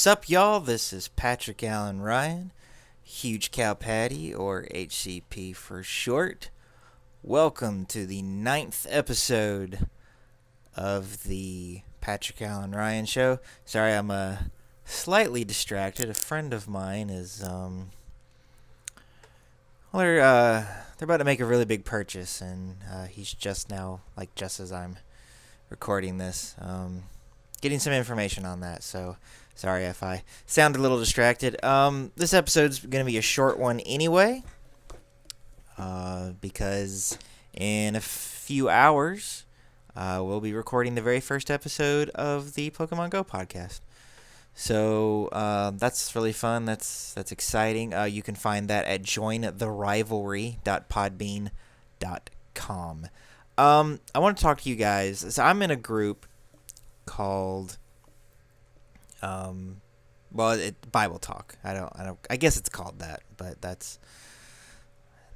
Sup, y'all? This is Patrick Allan Ryan, Huge Cow Patty, or HCP for short. Welcome to the 9th episode of the Patrick Allan Ryan Show. Sorry, I'm slightly distracted. A friend of mine is they're about to make a really big purchase, and he's just now, just as I'm recording this, getting some information on that. So sorry if I sound a little distracted. This episode's going to be a short one anyway, because in a few hours, we'll be recording the very first episode of the Pokemon Go podcast. So that's really fun. That's exciting. You can find that at jointherivalry.podbean.com. I want to talk to you guys. So I'm in a group called Bible Talk. I guess it's called that, but that's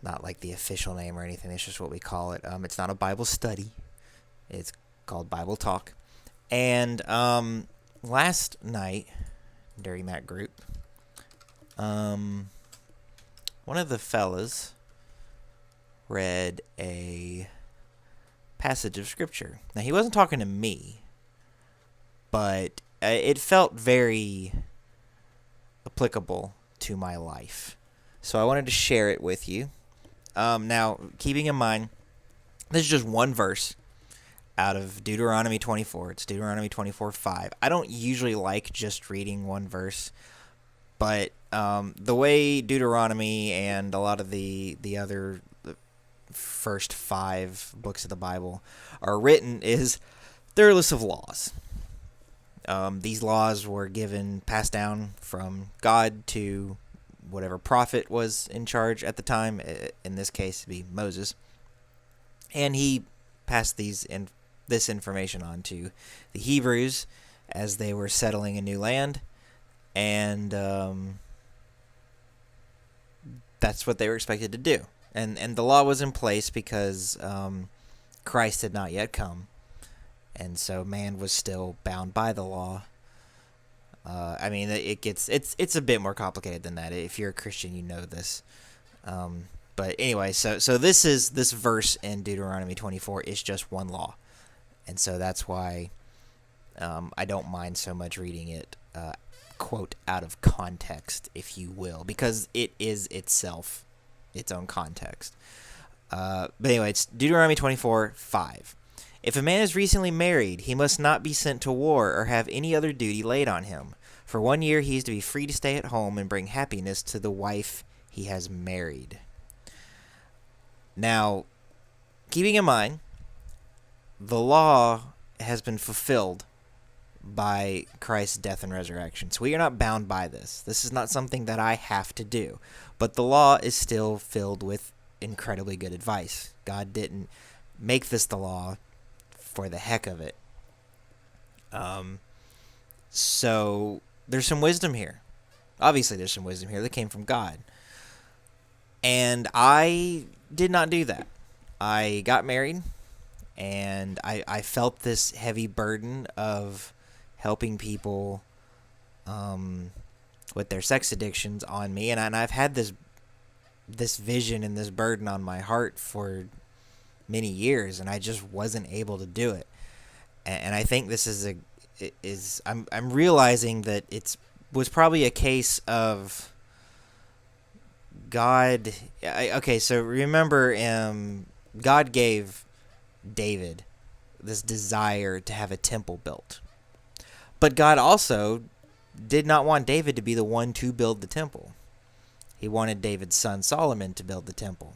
not like the official name or anything. It's just what we call it. It's not a Bible study. It's called Bible Talk. And last night during that group, one of the fellas read a passage of scripture. Now, he wasn't talking to me, but it felt very applicable to my life. So I wanted to share it with you. Now, keeping in mind, this is just one verse out of Deuteronomy 24. It's Deuteronomy 24:5. I don't usually like just reading one verse, but the way Deuteronomy and a lot of the other first 5 books of the Bible are written is they're a list of laws. These laws were passed down from God to whatever prophet was in charge at the time. In this case, it'd be Moses, and he passed this information on to the Hebrews as they were settling a new land, and that's what they were expected to do. And the law was in place because Christ had not yet come, and so man was still bound by the law. It's a bit more complicated than that. If you're a Christian, you know this. But anyway, so this verse in Deuteronomy 24 is just one law. And so that's why I don't mind so much reading it, quote, out of context, if you will, because it is itself its own context. But anyway, it's Deuteronomy 24:5. If a man is recently married, he must not be sent to war or have any other duty laid on him. For 1 year, he is to be free to stay at home and bring happiness to the wife he has married. Now, keeping in mind, the law has been fulfilled by Christ's death and resurrection. So we are not bound by this. This is not something that I have to do. But the law is still filled with incredibly good advice. God didn't make this the law for the heck of it. So there's some wisdom here. Obviously, there's some wisdom here that came from God. And I did not do that. I got married, and I felt this heavy burden of helping people with their sex addictions on me. And I've had this vision and this burden on my heart for many years, and I just wasn't able to do it. And I think this I'm realizing that was probably a case of God. Okay, so remember, God gave David this desire to have a temple built, but God also did not want David to be the one to build the temple. He wanted David's son Solomon to build the temple.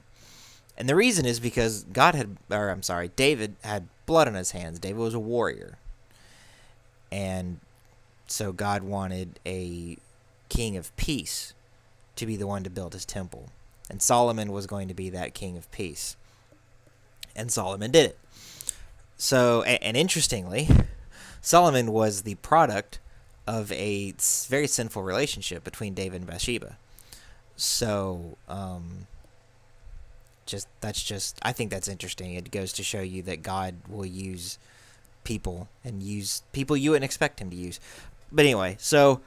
And the reason is because David had blood on his hands. David was a warrior. And so God wanted a king of peace to be the one to build his temple. And Solomon was going to be that king of peace. And Solomon did it. So, and interestingly, Solomon was the product of a very sinful relationship between David and Bathsheba. So, I think that's interesting. It goes to show you that God will use people and use people you wouldn't expect him to use. But anyway, so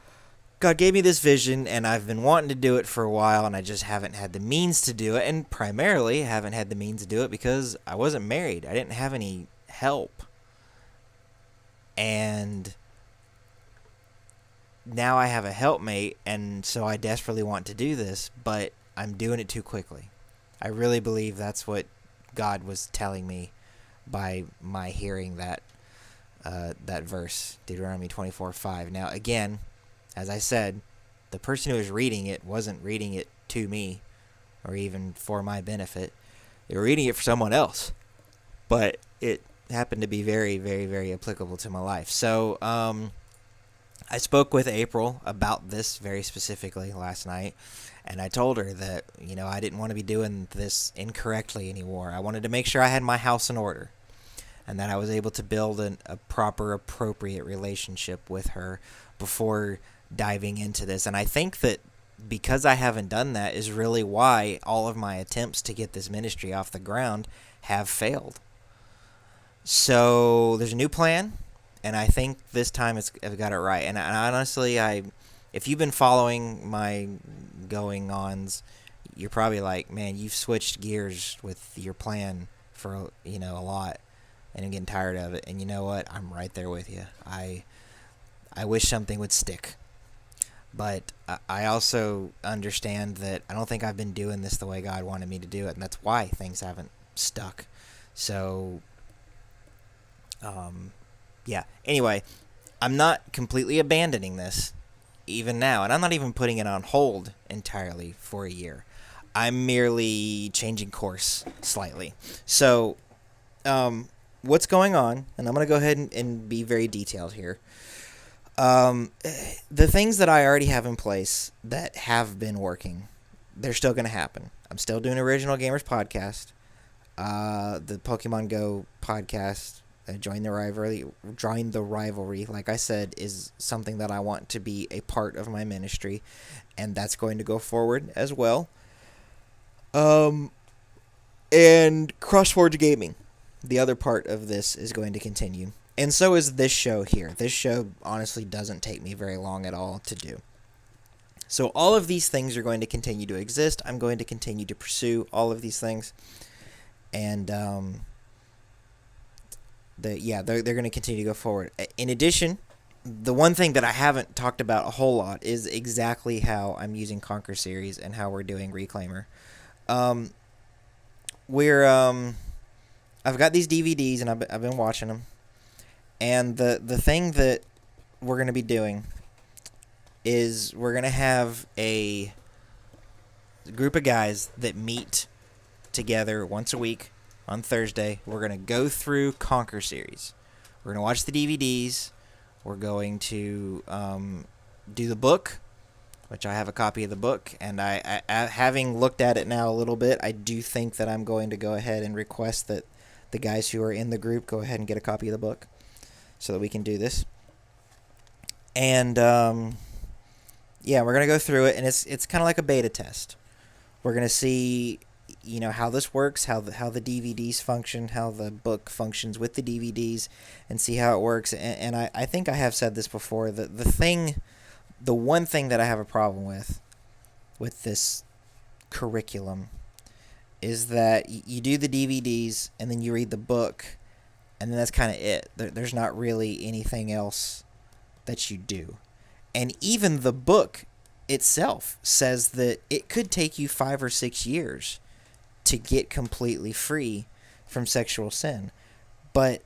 God gave me this vision, and I've been wanting to do it for a while, and I just haven't had the means to do it, and primarily haven't had the means to do it because I wasn't married. I didn't have any help. And now I have a helpmate, and so I desperately want to do this, but I'm doing it too quickly. I really believe that's what God was telling me by my hearing that verse, Deuteronomy 24:5. Now, again, as I said, the person who was reading it wasn't reading it to me or even for my benefit. They were reading it for someone else. But it happened to be very, very, very applicable to my life. So I spoke with April about this very specifically last night, and I told her that, I didn't want to be doing this incorrectly anymore. I wanted to make sure I had my house in order and that I was able to build a proper, appropriate relationship with her before diving into this. And I think that because I haven't done that is really why all of my attempts to get this ministry off the ground have failed. So there's a new plan, and I think this time I've got it right. And honestly, if you've been following my going-ons, you're probably like, man, you've switched gears with your plan for a lot, and I'm getting tired of it. And you know what? I'm right there with you. I wish something would stick. But I also understand that I don't think I've been doing this the way God wanted me to do it, and that's why things haven't stuck. So, yeah. Anyway, I'm not completely abandoning this, even now, and I'm not even putting it on hold entirely for a year. I'm merely changing course slightly. So, what's going on, and I'm going to go ahead and be very detailed here. The things that I already have in place that have been working, they're still going to happen. I'm still doing Original Gamers podcast, the Pokemon Go podcast, Join the Rivalry, like I said, is something that I want to be a part of my ministry, and that's going to go forward as well. And CrossForge Gaming, the other part of this, is going to continue. And so is this show here. This show honestly doesn't take me very long at all to do. So all of these things are going to continue to exist. I'm going to continue to pursue all of these things. And they're going to continue to go forward. In addition, the one thing that I haven't talked about a whole lot is exactly how I'm using Conquer Series and how we're doing Reclaimer. I've got these DVDs, and I've been watching them. And the thing that we're going to be doing is we're going to have a group of guys that meet together once a week on Thursday. We're going to go through Conquer Series. We're going to watch the DVDs. We're going to do the book, which I have a copy of the book. And I having looked at it now a little bit, I do think that I'm going to go ahead and request that the guys who are in the group go ahead and get a copy of the book, so that we can do this. And we're gonna go through it, and it's kind of like a beta test. We're gonna see, how this works, how the DVDs function, how the book functions with the DVDs, and see how it works. And I think I have said this before. The one thing that I have a problem with this curriculum is that you do the DVDs and then you read the book, and then that's kind of it. There's not really anything else that you do. And even the book itself says that it could take you 5 or 6 years to get completely free from sexual sin. But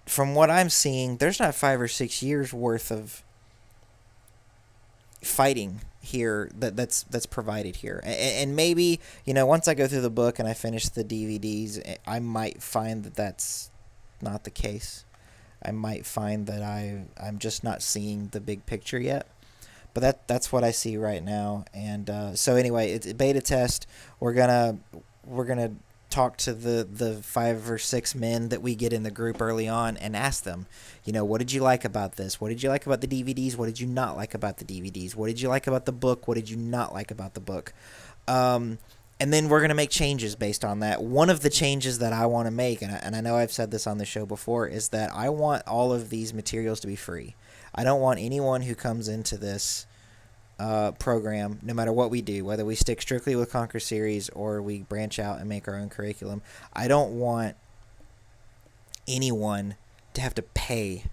from what I'm seeing, there's not 5 or 6 years worth of fighting here that's provided here. And maybe, once I go through the book and I finish the DVDs, I might find that that's not the case. I might find that I'm just not seeing the big picture yet. But that's what I see right now. And so anyway, it's a beta test. We're gonna talk to the 5 or 6 men that we get in the group early on and ask them, what did you like about this? What did you like about the DVDs? What did you not like about the DVDs? What did you like about the book? What did you not like about the book? And then we're going to make changes based on that. One of the changes that I want to make, and I know I've said this on the show before, is that I want all of these materials to be free. I don't want anyone who comes into this program, no matter what we do, whether we stick strictly with Conquer Series or we branch out and make our own curriculum. I don't want anyone to have to pay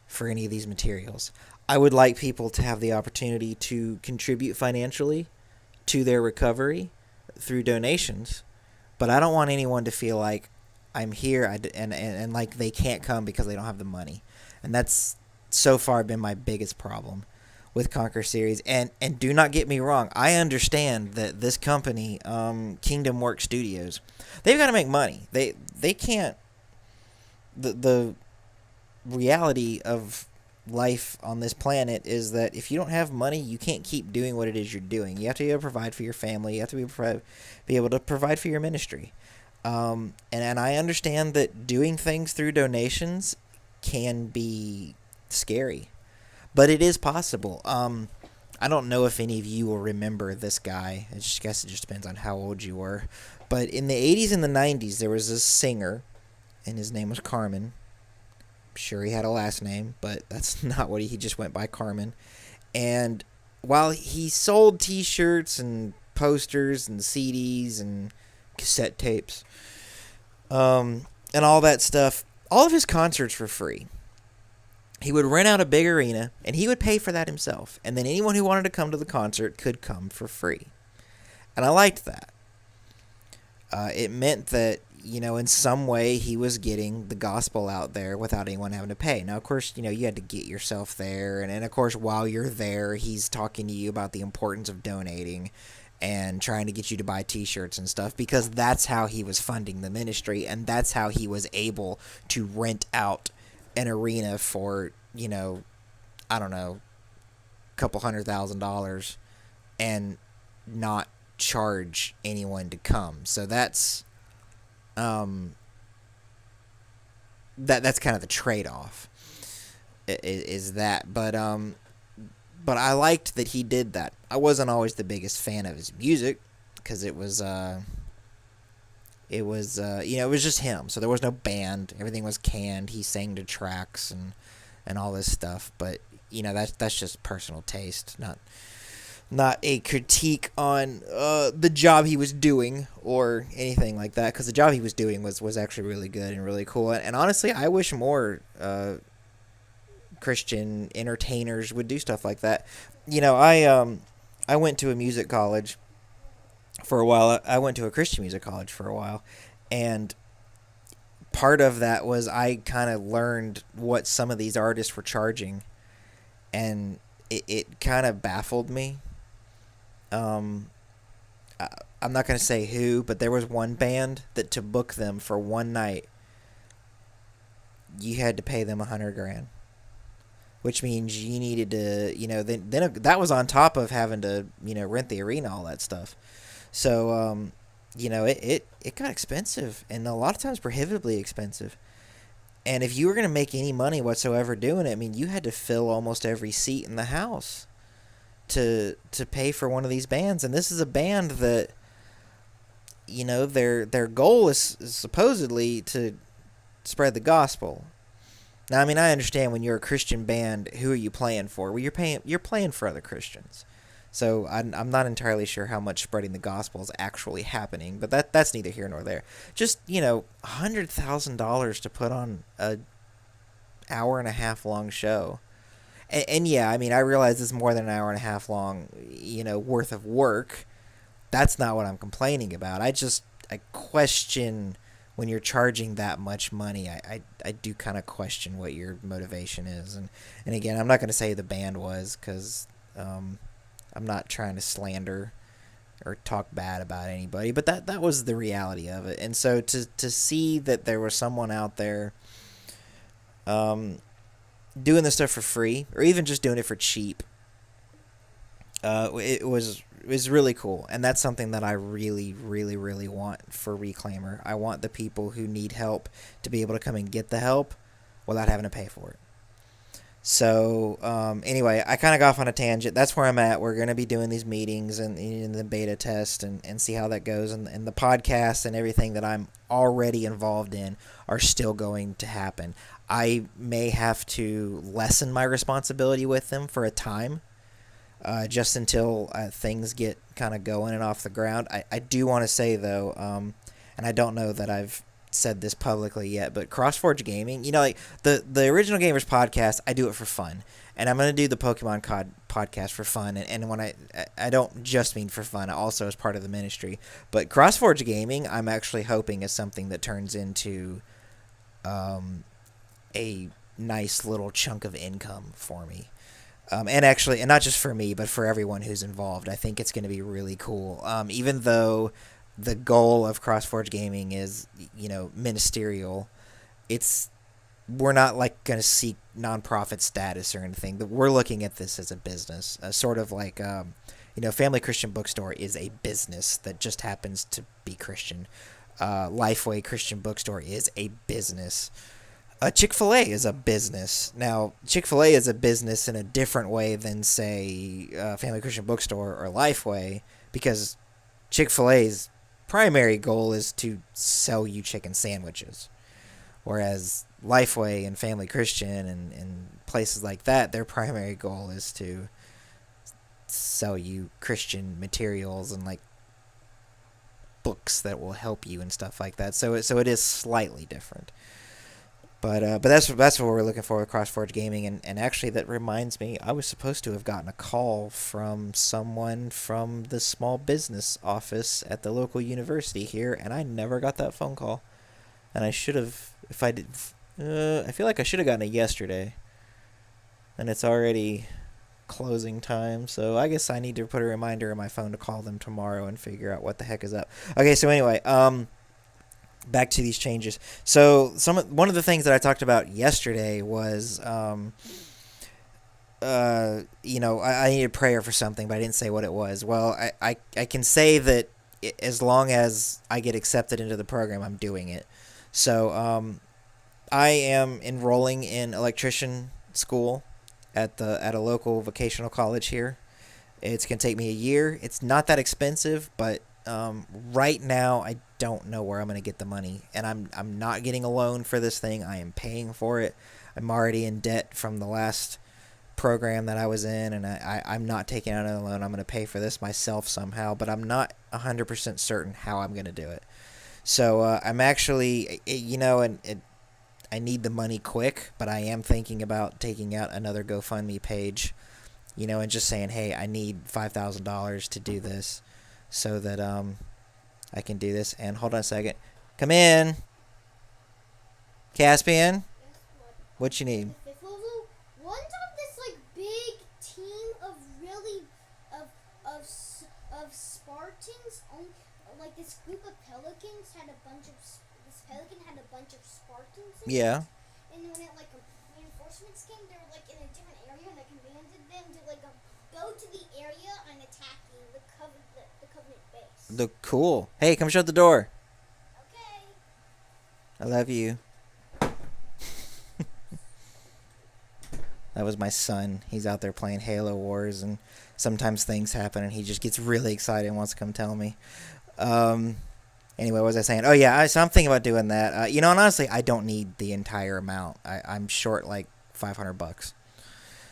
for any of these materials. I would like people to have the opportunity to contribute financially to their recovery through donations, but I don't want anyone to feel like I'm here and like they can't come because they don't have the money. And that's so far been my biggest problem with Conquer Series. And do not get me wrong, I understand that this company, Kingdom Work Studios, they've got to make money. They can't. The reality of life on this planet is that if you don't have money, you can't keep doing what it is you're doing. You have to be able to provide for your family. You have to be able to provide for your ministry. And I understand that doing things through donations can be scary, but it is possible. I don't know if any of you will remember this guy. I guess it just depends on how old you were. But in the 80s and the 90s, there was this singer, and his name was Carmen. I'm sure he had a last name, but that's not what he just went by, Carmen. And while he sold T-shirts and posters and CDs and cassette tapes, and all that stuff, all of his concerts were free. He would rent out a big arena, and he would pay for that himself. And then anyone who wanted to come to the concert could come for free. And I liked that. It meant that, in some way he was getting the gospel out there without anyone having to pay. Now, of course, you had to get yourself there. And of course, while you're there, he's talking to you about the importance of donating and trying to get you to buy T-shirts and stuff, because that's how he was funding the ministry, and that's how he was able to rent out an arena for, I don't know, a couple $100,000 and not charge anyone to come. So that's that's kind of the trade-off is that. But I liked that he did that. I wasn't always the biggest fan of his music because it was just him. So there was no band. Everything was canned. He sang to tracks and all this stuff. But that's just personal taste, not a critique on the job he was doing or anything like that. Because the job he was doing was actually really good and really cool. And honestly, I wish more Christian entertainers would do stuff like that. I went to a music college for a while. I went to a Christian music college for a while, and part of that was I kind of learned what some of these artists were charging, and it kind of baffled me. I'm not going to say who, but there was one band that to book them for one night, you had to pay them $100,000. Which means you needed to, then that was on top of having to, rent the arena, all that stuff. So, it got expensive, and a lot of times prohibitively expensive. And if you were going to make any money whatsoever doing it, you had to fill almost every seat in the house to pay for one of these bands. And this is a band that, their goal is supposedly to spread the gospel. Now, I understand when you're a Christian band, who are you playing for? Well, you're playing for other Christians. So I'm not entirely sure how much spreading the gospel is actually happening, but that's neither here nor there. Just, $100,000 to put on a hour and a half long show. And yeah, I realize it's more than an hour and a half long, worth of work. That's not what I'm complaining about. I question when you're charging that much money. I do kind of question what your motivation is. And again, I'm not going to say the band was, because I'm not trying to slander or talk bad about anybody, but that was the reality of it. And so to see that there was someone out there doing this stuff for free, or even just doing it for cheap, it was really cool. And that's something that I really, really, really want for Reclaimer. I want the people who need help to be able to come and get the help without having to pay for it. So, anyway, I kind of got off on a tangent. That's where I'm at. We're going to be doing these meetings and in the beta test and see how that goes. And the podcasts and everything that I'm already involved in are still going to happen. I may have to lessen my responsibility with them for a time. just until things get kind of going and off the ground. I do want to say, though, and I don't know that I've said this publicly yet, but CrossForge Gaming, like the Original Gamers podcast, I do it for fun. And I'm going to do the Pokemon podcast for fun. And when I don't just mean for fun, also as part of the ministry. But CrossForge Gaming, I'm actually hoping is something that turns into a nice little chunk of income for me. And actually, and not just for me, but for everyone who's involved. I think it's going to be really cool. Even though the goal of CrossForge Gaming is, ministerial, we're not like going to seek nonprofit status or anything. We're looking at this as a business, sort of like, Family Christian Bookstore is a business that just happens to be Christian. Lifeway Christian Bookstore is a business. Chick-fil-A is a business. Now, Chick-fil-A is a business in a different way than, say, Family Christian Bookstore or Lifeway, because Chick-fil-A's primary goal is to sell you chicken sandwiches. Whereas Lifeway and Family Christian and places like that, their primary goal is to sell you Christian materials and like books that will help you and stuff like that. So it is slightly different. But that's what we're looking for with CrossForge Gaming, and actually that reminds me, I was supposed to have gotten a call from someone from the small business office at the local university here, and I never got that phone call. And I should have, if I did, I feel like I should have gotten it yesterday. And it's already closing time, so I guess I need to put a reminder on my phone to call them tomorrow and figure out what the heck is up. Okay, so anyway, back to these changes. So one of the things that I talked about yesterday was, I needed prayer for something, but I didn't say what it was. Well, I can say that as long as I get accepted into the program, I'm doing it. So I am enrolling in electrician school at a local vocational college here. It's going to take me a year. It's not that expensive, but right now I don't know where I'm going to get the money, and I'm not getting a loan for this thing. I am paying for it. I'm already in debt from the last program that I was in, and I'm not taking out another loan. I'm going to pay for this myself somehow, but I'm not 100% certain how I'm going to do it. So I'm actually, I need the money quick, but I am thinking about taking out another GoFundMe page, and just saying, hey, I need $5,000 to do this so that I can do this. And hold on a second. Come in. Caspian? What you need? One time this big team of Spartans, this group of pelicans had a bunch of Spartans in Yeah. it. And when reinforcements came, they were in a different area, and I commanded them to go to the area and attack the Covenant base. Cool. Hey, come shut the door. Okay. I love you. That was my son. He's out there playing Halo Wars, and sometimes things happen, and he just gets really excited and wants to come tell me. Anyway, what was I saying? Oh, yeah, so I'm thinking about doing that. And honestly, I don't need the entire amount. I'm short $500.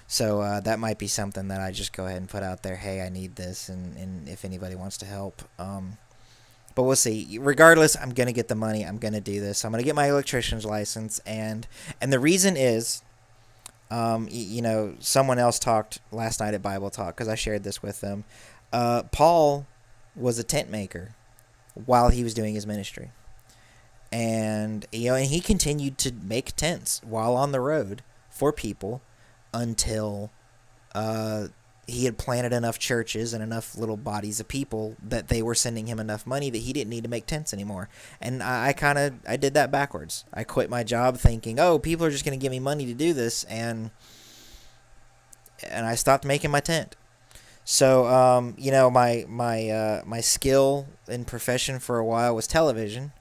So that might be something that I just go ahead and put out there. Hey, I need this, and if anybody wants to help. But we'll see. Regardless, I'm going to get the money. I'm going to do this. I'm going to get my electrician's license, and the reason is, someone else talked last night at Bible Talk, because I shared this with them. Paul was a tent maker while he was doing his ministry. And he continued to make tents while on the road for people until he had planted enough churches and enough little bodies of people that they were sending him enough money that he didn't need to make tents anymore. And I did that backwards. I quit my job thinking, oh, people are just going to give me money to do this, and I stopped making my tent. So, my skill in profession for a while was television,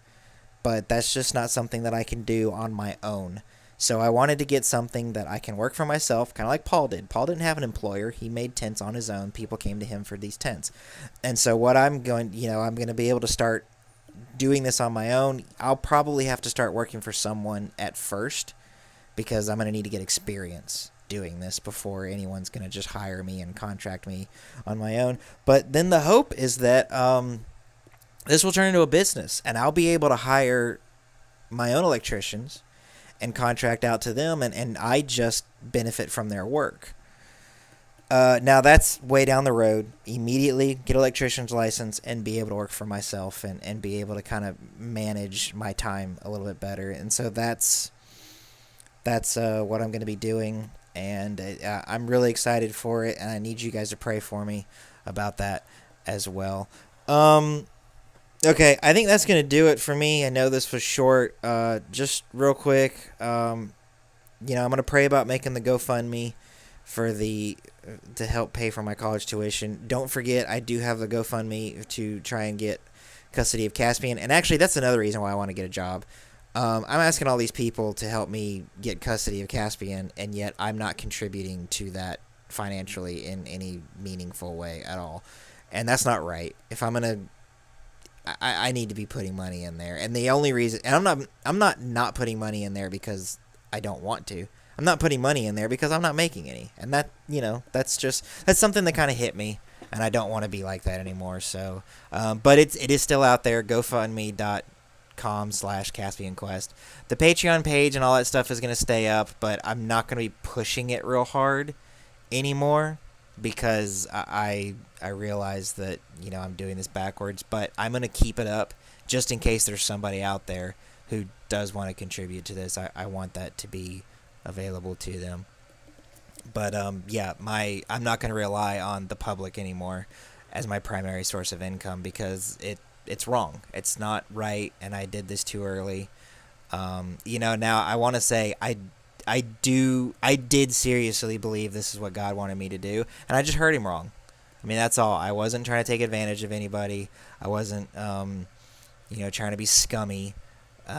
but that's just not something that I can do on my own. So I wanted to get something that I can work for myself, kind of like Paul did. Paul didn't have an employer. He made tents on his own. People came to him for these tents. And so what I'm going to be able to start doing this on my own. I'll probably have to start working for someone at first, because I'm going to need to get experience. doing this before anyone's going to just hire me and contract me on my own. But then the hope is that this will turn into a business, and I'll be able to hire my own electricians and contract out to them, and I just benefit from their work. Now that's way down the road. Immediately get an electrician's license and be able to work for myself and be able to kind of manage my time a little bit better. And so that's what I'm going to be doing, and I'm really excited for it, and I need you guys to pray for me about that as well. Okay, I think that's going to do it for me. I know this was short. Just real quick, I'm going to pray about making the GoFundMe for to help pay for my college tuition. Don't forget, I do have the GoFundMe to try and get custody of Caspian, and actually that's another reason why I want to get a job. I'm asking all these people to help me get custody of Caspian, and yet I'm not contributing to that financially in any meaningful way at all. And that's not right. If I'm going to, I need to be putting money in there. And the only reason, and I'm not putting money in there because I don't want to. I'm not putting money in there because I'm not making any. And that, that's something that kind of hit me, and I don't want to be like that anymore. So, but it is still out there, GoFundMe.com/Caspian Quest. The Patreon page and all that stuff is going to stay up, but I'm not going to be pushing it real hard anymore because I realize that, I'm doing this backwards, but I'm going to keep it up just in case there's somebody out there who does want to contribute to this. I want that to be available to them. But I'm not going to rely on the public anymore as my primary source of income because it's wrong. It's not right, and I did this too early. Now I want to say I did seriously believe this is what God wanted me to do, and I just heard him wrong. I mean, that's all. I wasn't trying to take advantage of anybody. I wasn't, trying to be scummy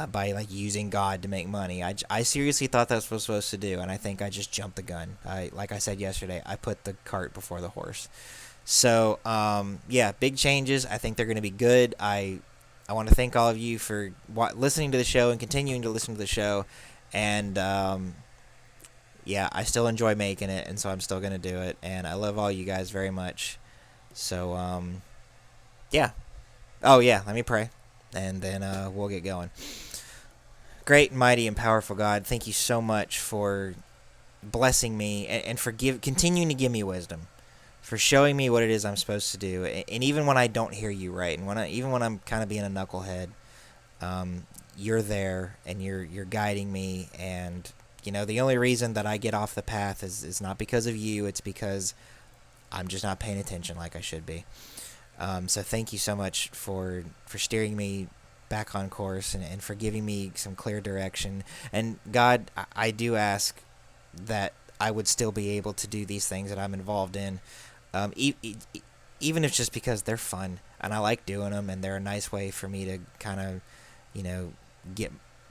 by using God to make money. I seriously thought that's what I was supposed to do, and I think I just jumped the gun. Like I said yesterday, I put the cart before the horse. So, big changes. I think they're going to be good. I want to thank all of you for listening to the show and continuing to listen to the show. And, I still enjoy making it, and so I'm still going to do it. And I love all you guys very much. So, Oh, yeah, let me pray, and then we'll get going. Great, mighty, and powerful God, thank you so much for blessing me and for continuing to give me wisdom, for showing me what it is I'm supposed to do. And even when I don't hear you right, and even when I'm kind of being a knucklehead, you're there, and you're guiding me. And the only reason that I get off the path is not because of you. It's because I'm just not paying attention like I should be. So thank you so much for steering me back on course and for giving me some clear direction. And God, I do ask that I would still be able to do these things that I'm involved in, even if just because they're fun and I like doing them, and they're a nice way for me to kind of,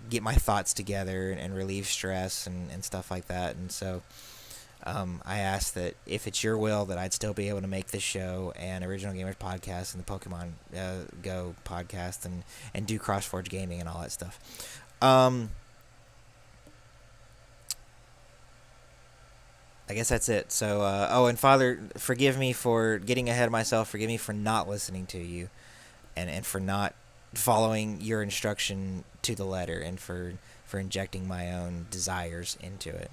get my thoughts together and relieve stress and stuff like that. And so I ask that if it's your will, that I'd still be able to make this show and Original Gamers Podcast and the Pokemon Go podcast and do CrossForge Gaming and all that stuff. I guess that's it. So, and Father, forgive me for getting ahead of myself. Forgive me for not listening to you and for not following your instruction to the letter, and for injecting my own desires into it.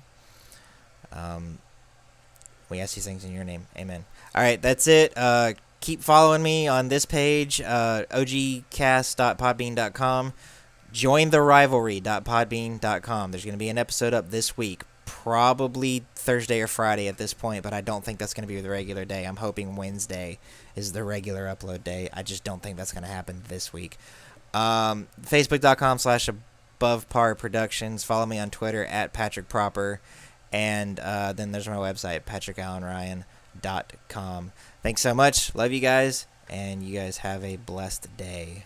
We ask these things in your name. Amen. All right, that's it. Keep following me on this page, ogcast.podbean.com. Join the rivalry.podbean.com. There's going to be an episode up this week, probably Thursday or Friday at this point, but I don't think that's going to be the regular day. I'm hoping Wednesday is the regular upload day. I just don't think that's going to happen this week. Facebook.com/Above Productions. Follow me on Twitter @PatrickProper. And then there's my website, patrickallanryan.com. Thanks so much. Love you guys. And you guys have a blessed day.